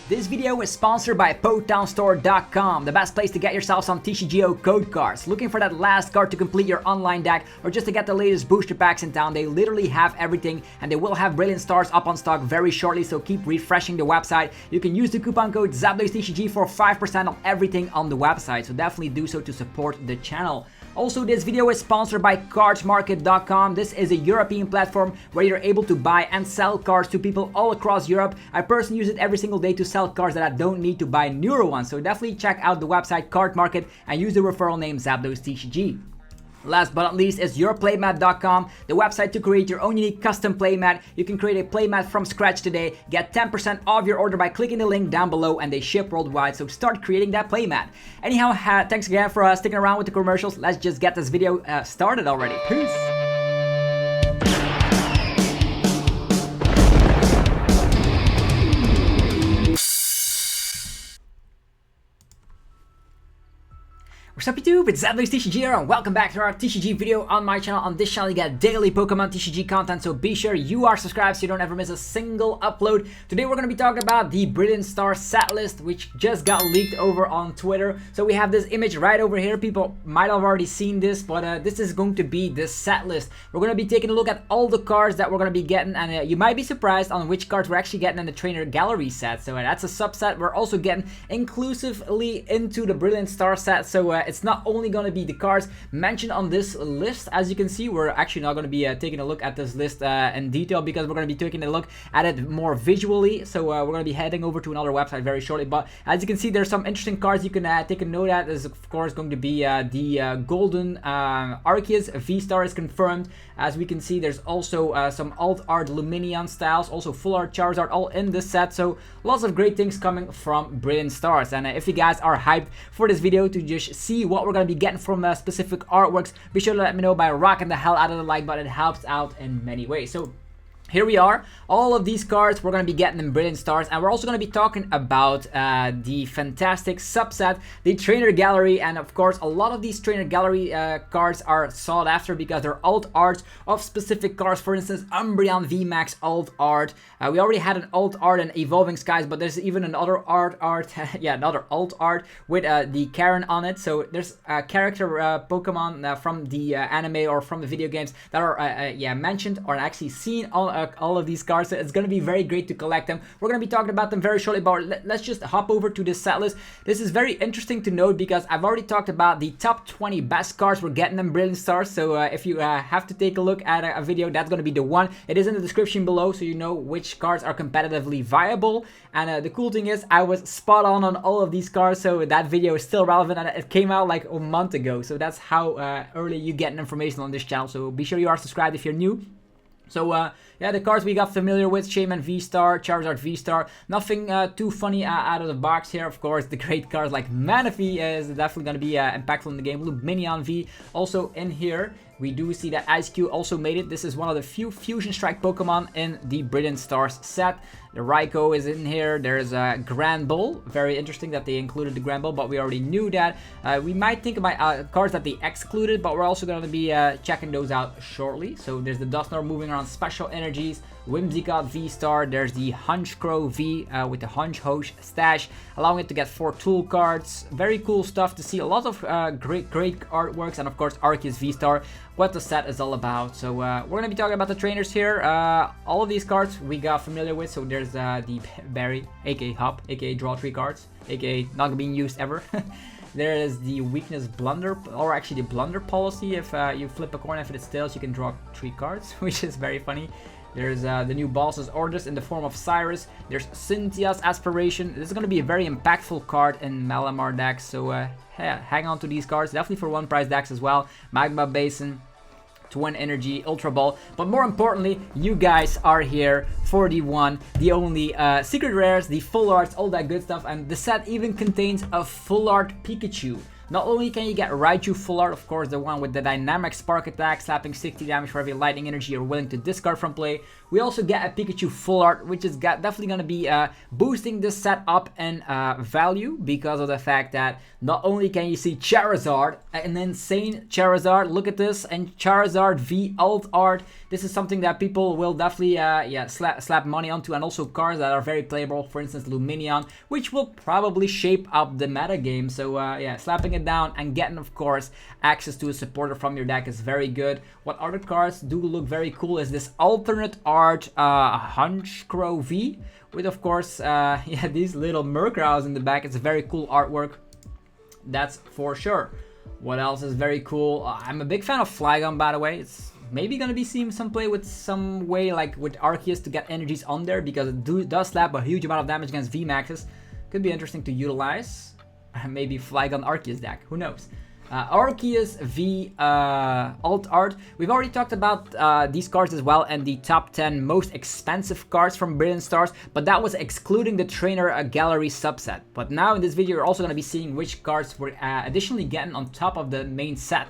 This video is sponsored by PotownStore.com, the best place to get yourself some TCGO code cards. Looking for that last card to complete your online deck or just to get the latest booster packs in town, they literally have everything, and they will have Brilliant Stars up on stock very shortly, so keep refreshing the website. You can use the coupon code ZapDoesTCG for 5% on everything on the website, so definitely do so to support the channel. Also, this video is sponsored by cardsmarket.com. This is a European platform where you're able to buy and sell cards to people all across Europe. I personally use it every single day to sell cards that I don't need to buy newer ones. So definitely check out the website Card Market and use the referral name ZapDoesTCG. Last but not least is yourplaymat.com, the website to create your own unique custom playmat. You can create a playmat from scratch today. Get 10% off your order by clicking the link down below, and they ship worldwide, so start creating that playmat. Anyhow, thanks again for sticking around with the commercials. Let's just get this video started already. Peace! What's up YouTube, it's ZapDoesTCG here and welcome back to our TCG video on my channel. On this channel you get daily Pokemon TCG content, so be sure you are subscribed so you don't ever miss a single upload. Today we're going to be talking about the Brilliant Star set list, which just got leaked over on Twitter. So we have this image right over here. People might have already seen this, but this is going to be the set list. We're going to be taking a look at all the cards that we're going to be getting, and you might be surprised on which cards we're actually getting in the trainer gallery set. So that's a subset we're also getting inclusively into the Brilliant Star set. So it's not only going to be the cards mentioned on this list. As you can see, we're actually not going to be taking a look at this list in detail, because we're going to be taking a look at it more visually. So we're going to be heading over to another website very shortly. But as you can see, there's some interesting cards you can take a note at. Is of course going to be the golden Arceus VSTAR is confirmed. As we can see, there's also some alt art Lumineon styles, also full art Charizard, all in this set. So lots of great things coming from Brilliant Stars. And if you guys are hyped for this video to just see what we're going to be getting from specific artworks, be sure to let me know by rocking the hell out of the like button. It helps out in many ways. So here we are, all of these cards we're going to be getting in Brilliant Stars, and we're also going to be talking about the fantastic subset, the Trainer Gallery, and of course a lot of these Trainer Gallery cards are sought after because they're alt art of specific cards. For instance, Umbreon V Max alt art. We already had an alt art in Evolving Skies, but there's even another another alt art with the Karen on it. So there's character Pokemon from the anime or from the video games that are mentioned or actually seen on all of these cards. So it's going to be very great to collect them. We're going to be talking about them very shortly, but let's just hop over to this set list. This is very interesting to note because I've already talked about the top 20 best cards we're getting in Brilliant Stars. So if you have to take a look at a video, that's going to be the one. It is in the description below, so you know which cards are competitively viable. And the cool thing is I was spot on all of these cards, so that video is still relevant, and it came out like a month ago. So that's how early you get information on this channel. So be sure you are subscribed if you're new. So yeah, the cards we got familiar with: Shaymin V-Star, Charizard V-Star. Nothing too funny out of the box here. Of course, the great cards like Manaphy is definitely going to be impactful in the game. Lumineon V also in here. We do see that IceQ also made it. This is one of the few Fusion Strike Pokemon in the Brilliant Stars set. The Raikou is in here. There's a Grand Bull. Very interesting that they included the Grand Bull, but we already knew that. We might think about cards that they excluded, but we're also going to be checking those out shortly. So there's the Dusknoir moving around special energies. Whimsicott V-Star. There's the Honchkrow V with the Honchhosh stash, allowing it to get 4 tool cards. Very cool stuff to see. A lot of great artworks, and of course Arceus V-Star, what the set is all about. So we're going to be talking about the trainers here. All of these cards we got familiar with. So there's the Berry, aka Hop, aka draw 3 cards, aka not being used ever. There is the Weakness Blunder, or actually the Blunder policy. If you flip a coin, if it's tails, you can draw 3 cards, which is very funny. There's the new Boss's Orders in the form of Cyrus. There's Cynthia's Aspiration. This is going to be a very impactful card in Malamar decks, so yeah, hang on to these cards. Definitely for one price decks as well. Magma Basin, Twin Energy, Ultra Ball. But more importantly, you guys are here for the one, the only secret rares, the full arts, all that good stuff. And the set even contains a full art Pikachu. Not only can you get Raichu full art, of course, the one with the dynamic spark attack, slapping 60 damage for every lightning energy you're willing to discard from play. We also get a Pikachu full art, which is definitely going to be boosting this set up in value because of the fact that not only can you see Charizard, an insane Charizard, look at this, and Charizard V Alt art. This is something that people will definitely slap money onto, and also cards that are very playable, for instance Lumineon, which will probably shape up the meta game. So yeah, slapping it down and getting, of course, access to a supporter from your deck is very good. What other cards do look very cool is this alternate art Hunchcrow V, with, of course, yeah, these little Murkrows in the back. It's a very cool artwork, that's for sure. What else is very cool? I'm a big fan of Flygon, by the way. It's maybe gonna be seeing some play with some way like with Arceus to get energies on there, because it does slap a huge amount of damage against VMAXs. Could be interesting to utilize. Maybe Flygon Arceus deck, who knows? Arceus V Alt art. We've already talked about these cards as well and the top 10 most expensive cards from Brilliant Stars, but that was excluding the trainer gallery subset. But now in this video, you're also going to be seeing which cards we're additionally getting on top of the main set.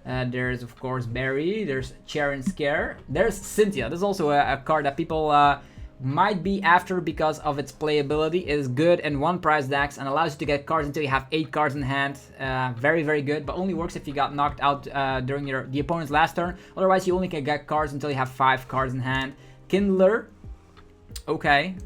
There's, of course, Barry, there's Scare, there's Cynthia. There's also a card that people might be after because of its playability. It is good in one price decks and allows you to get cards until you have 8 cards in hand. Very, very good, but only works if you got knocked out during the opponent's last turn. Otherwise, you only can get cards until you have 5 cards in hand. Kindler, okay.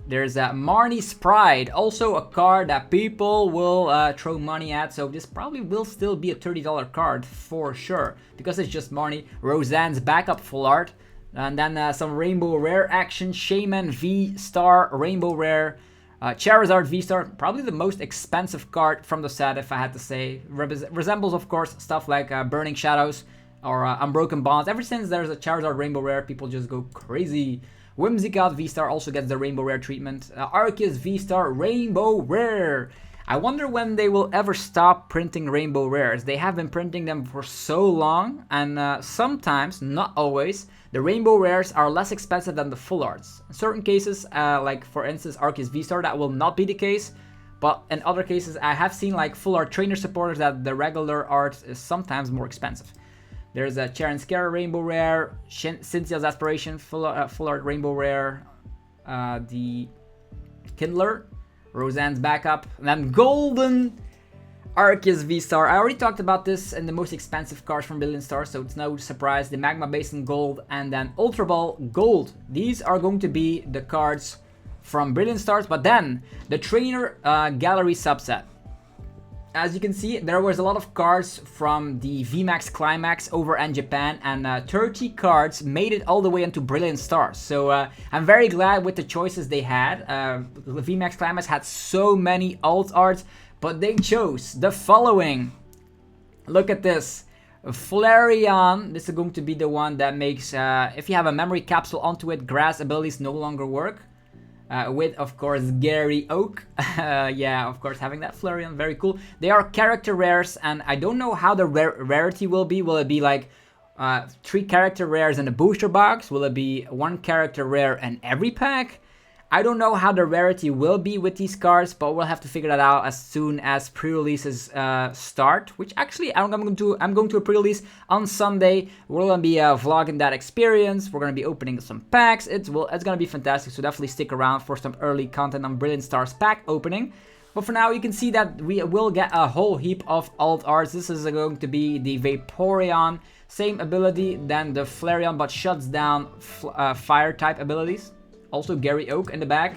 There's Marnie's Pride, also a card that people will throw money at, so this probably will still be a $30 card for sure, because it's just Marnie. Roseanne's Backup full art. And then some Rainbow Rare action, Shaman V Star, Rainbow Rare, Charizard V Star, probably the most expensive card from the set, if I had to say. Resembles, of course, stuff like Burning Shadows or Unbroken Bonds. Ever since there's a Charizard Rainbow Rare, people just go crazy. Whimsicott V Star also gets the Rainbow Rare treatment. Arceus V Star, Rainbow Rare. I wonder when they will ever stop printing Rainbow Rares. They have been printing them for so long, and sometimes, not always, the Rainbow Rares are less expensive than the full arts. In certain cases, like for instance Arceus V-Star, that will not be the case. But in other cases, I have seen like full art trainer supporters that the regular art is sometimes more expensive. There's a Scare Rainbow Rare, Cynthia's Aspiration full art Rainbow Rare, the Kindler, Roseanne's Backup, and then Golden Arceus V-Star. I already talked about this in the most expensive cards from Brilliant Stars, so it's no surprise. The Magma Basin Gold and then Ultra Ball Gold. These are going to be the cards from Brilliant Stars, but then the Trainer Gallery subset. As you can see, there was a lot of cards from the VMAX Climax over in Japan, and 30 cards made it all the way into Brilliant Stars. So I'm very glad with the choices they had. The VMAX Climax had so many alt arts, but they chose the following. Look at this. Flareon. This is going to be the one that makes, if you have a memory capsule onto it, grass abilities no longer work. With, of course, Gary Oak. Yeah, of course, having that Flareon, very cool. They are character rares, and I don't know how the rarity will be. Will it be like 3 character rares in a booster box? Will it be 1 character rare in every pack? I don't know how the rarity will be with these cards, but we'll have to figure that out as soon as pre-releases start. Which actually, I'm going to a pre-release on Sunday. We're going to be vlogging that experience. We're going to be opening some packs. It's going to be fantastic, so definitely stick around for some early content on Brilliant Stars pack opening. But for now, you can see that we will get a whole heap of alt arts. This is going to be the Vaporeon, same ability than the Flareon, but shuts down fire type abilities. Also Gary Oak in the back.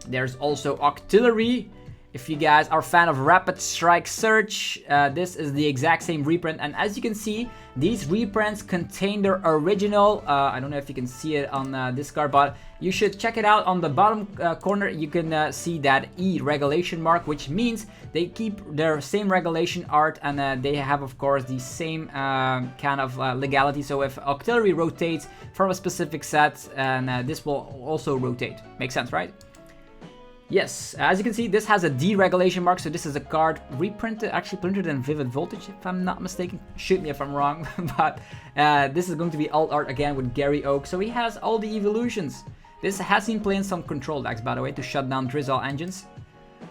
There's also Octillery. If you guys are a fan of Rapid Strike Search, this is the exact same reprint. And as you can see, these reprints contain their original, I don't know if you can see it on this card, but you should check it out on the bottom corner. You can see that E regulation mark, which means they keep their same regulation art, and they have, of course, the same kind of legality. So if Octillery rotates from a specific set, and this will also rotate. Makes sense, right? Yes, as you can see, this has a deregulation mark, so this is a card reprinted, actually printed in Vivid Voltage, if I'm not mistaken. Shoot me if I'm wrong, but this is going to be alt art again with Gary Oak, so he has all the evolutions. This has seen play in some control decks, by the way, to shut down Drizzle engines.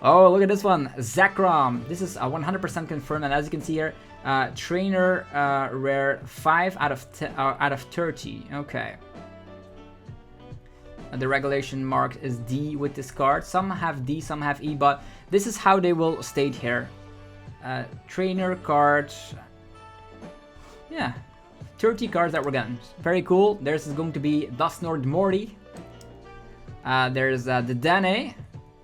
Oh, look at this one, Zekrom. This is 100% confirmed, and as you can see here, trainer rare 5 out of 30. Okay. The regulation mark is D with this card. Some have D, some have E, but this is how they will state here. Trainer card. Yeah, 30 cards that we're getting. Very cool. There's going to be Dustnord Morty. There's the Dene.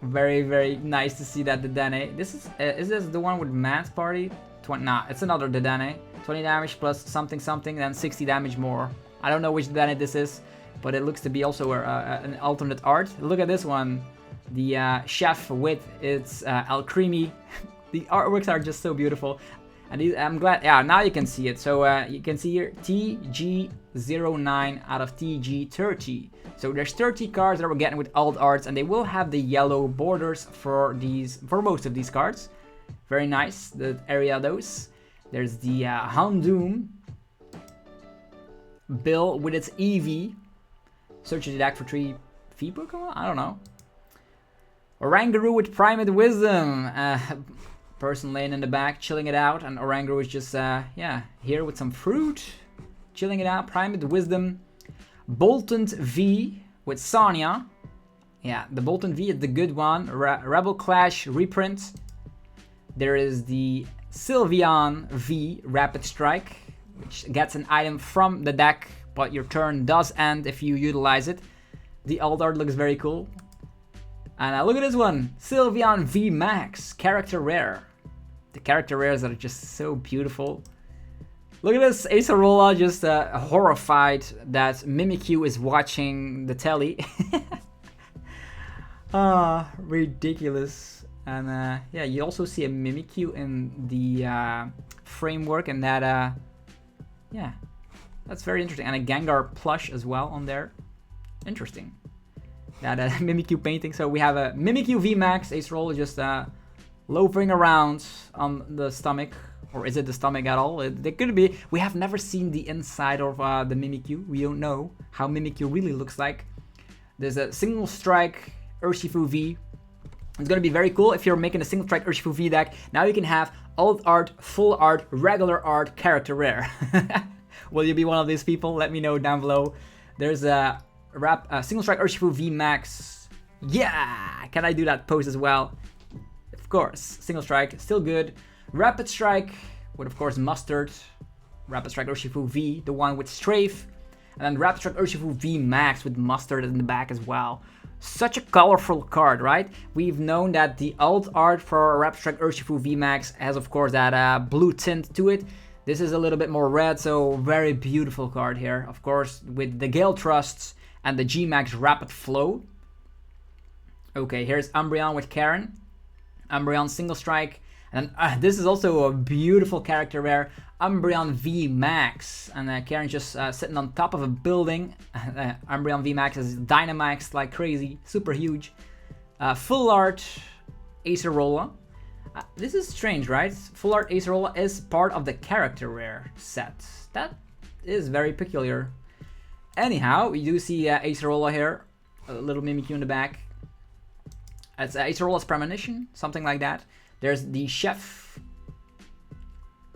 Very, very nice to see that the Dene. This is this the one with Man's Party? Nah, it's another Dedenne. 20 damage plus something something, then 60 damage more. I don't know which Dedenne this is, but it looks to be also an alternate art. Look at this one. The chef with its Alcremie. The artworks are just so beautiful. And these, I'm glad, yeah, now you can see it. So you can see here TG09 out of TG30. So there's 30 cards that we're getting with alt arts, and they will have the yellow borders for most of these cards. Very nice, the Ariados. There's the Houndoom. Bill with its Eevee. Search the deck for 3 V Pokemon? I don't know. Oranguru with Primate Wisdom. Person laying in the back, chilling it out. And Oranguru is just, yeah, here with some fruit. Chilling it out. Primate Wisdom. Boltund V with Sonya. Yeah, the Boltund V is the good one. Rebel Clash reprint. There is the Sylveon V Rapid Strike, which gets an item from the deck, but your turn does end if you utilize it. The alt art looks very cool. And look at this one, Sylveon V Max, character rare. The character rares are just so beautiful. Look at this, Acerola just horrified that Mimikyu is watching the telly. Ah, ridiculous. And yeah, you also see a Mimikyu in the framework, and that, yeah, that's very interesting. And a Gengar plush as well on there. Interesting. That Mimikyu painting. So we have a Mimikyu VMAX, Acerola just loafing around on the stomach. Or is it the stomach at all? It could be. We have never seen the inside of the Mimikyu. We don't know how Mimikyu really looks like. There's a single strike Urshifu V. It's going to be very cool if you're making a single strike Urshifu V deck. Now you can have alt art, full art, regular art, character rare. Will you be one of these people? Let me know down below. There's a single strike Urshifu V Max. Yeah! Can I do that pose as well? Of course. Single strike, still good. Rapid Strike with, of course, Mustard. Rapid Strike Urshifu V, the one with Strafe. And then Rapid Strike Urshifu V Max with Mustard in the back as well. Such a colorful card, right? We've known that the alt art for Rapid Strike Urshifu V Max has, of course, that blue tint to it. This is a little bit more red, so very beautiful card here. Of course, with the Gale Thrusts and the G-Max Rapid Flow. Okay, here's Umbreon with Karen. Umbreon single strike. And this is also a beautiful character rare, Umbreon V Max. And Karen's just sitting on top of a building. Umbreon V Max is Dynamax like crazy, super huge. Full art Acerola. This is strange, right? Full art Acerola is part of the character rare set. That is very peculiar. Anyhow, we do see Acerola here, a little Mimikyu in the back. It's Acerola's Premonition, something like that. There's the Chef.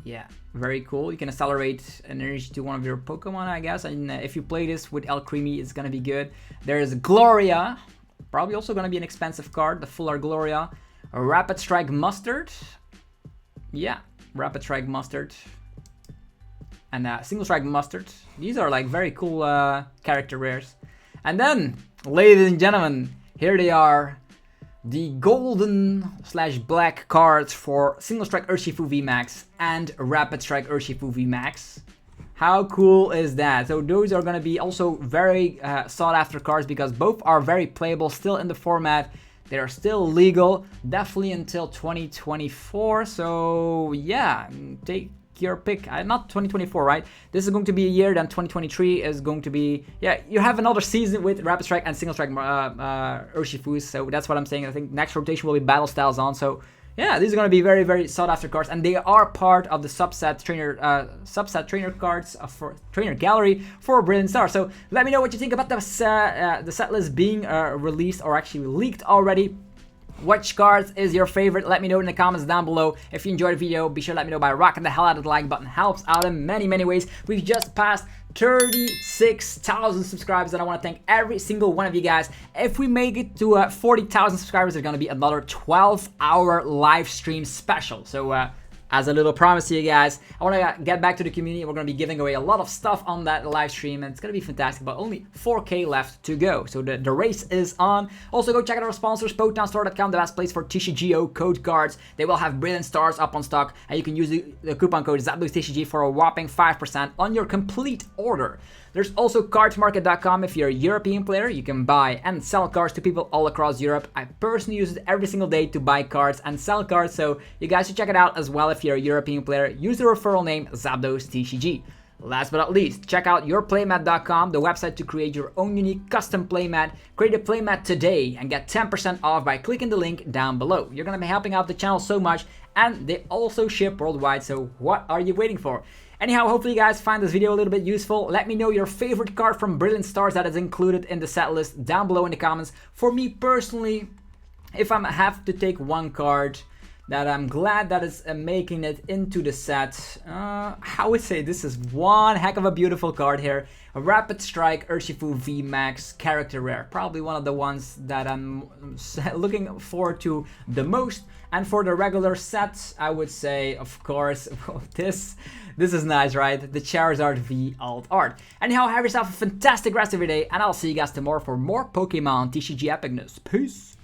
Yeah, very cool. You can accelerate energy to one of your Pokemon, I guess. And if you play this with Alcremie, it's gonna be good. There's Gloria. Probably also gonna be an expensive card, the Full Art Gloria. A Rapid Strike Mustard. Yeah, Rapid Strike Mustard. And Single Strike Mustard. These are like very cool character rares. And then, ladies and gentlemen, here they are. The golden/black cards for Single Strike Urshifu VMAX and Rapid Strike Urshifu VMAX. How cool is that? So those are going to be also very sought after cards because both are very playable still in the format. They are still legal, definitely until 2024. So yeah, take your pick. Not 2024, right? This is going to be a year, then 2023 is going to be, yeah, you have another season with Rapid Strike and Single Strike Urshifus, so that's what I'm saying. I think next rotation will be Battle Styles on, so yeah, these are going to be very, very sought after cards, and they are part of the subset trainer cards for trainer gallery for Brilliant Star. So let me know what you think about the set list being released or actually leaked already. Which cards is your favorite? Let me know in the comments down below. If you enjoyed the video, be sure to let me know by rocking the hell out of the like button. Helps out in many, many ways. We've just passed 36,000 subscribers, and I want to thank every single one of you guys. If we make it to 40,000 subscribers, there's going to be another 12-hour live stream special. So as a little promise to you guys, I want to get back to the community. We're going to be giving away a lot of stuff on that live stream, and it's going to be fantastic, but only 4K left to go. So the race is on. Also, go check out our sponsors, PokemonStore.com, the best place for TCGO code cards. They will have Brilliant Stars up on stock, and you can use the coupon code ZapBoostTCG for a whopping 5% on your complete order. There's also cardsmarket.com. If you're a European player, you can buy and sell cards to people all across Europe. I personally use it every single day to buy cards and sell cards, so you guys should check it out as well. If you're a European player, use the referral name ZapDoseTCG. Last but not least, check out yourplaymat.com, the website to create your own unique custom playmat. Create a playmat today and get 10% off by clicking the link down below. You're going to be helping out the channel so much, and they also ship worldwide, so what are you waiting for? Anyhow, hopefully you guys find this video a little bit useful. Let me know your favorite card from Brilliant Stars that is included in the set list down below in the comments. For me personally, if I have to take one card that I'm glad that is making it into the set, I would say this is one heck of a beautiful card here. A Rapid Strike Urshifu V Max character rare. Probably one of the ones that I'm looking forward to the most. And for the regular set, I would say, of course, this is nice, right? The Charizard V Alt art. Anyhow, have yourself a fantastic rest of your day, and I'll see you guys tomorrow for more Pokemon TCG epicness. Peace!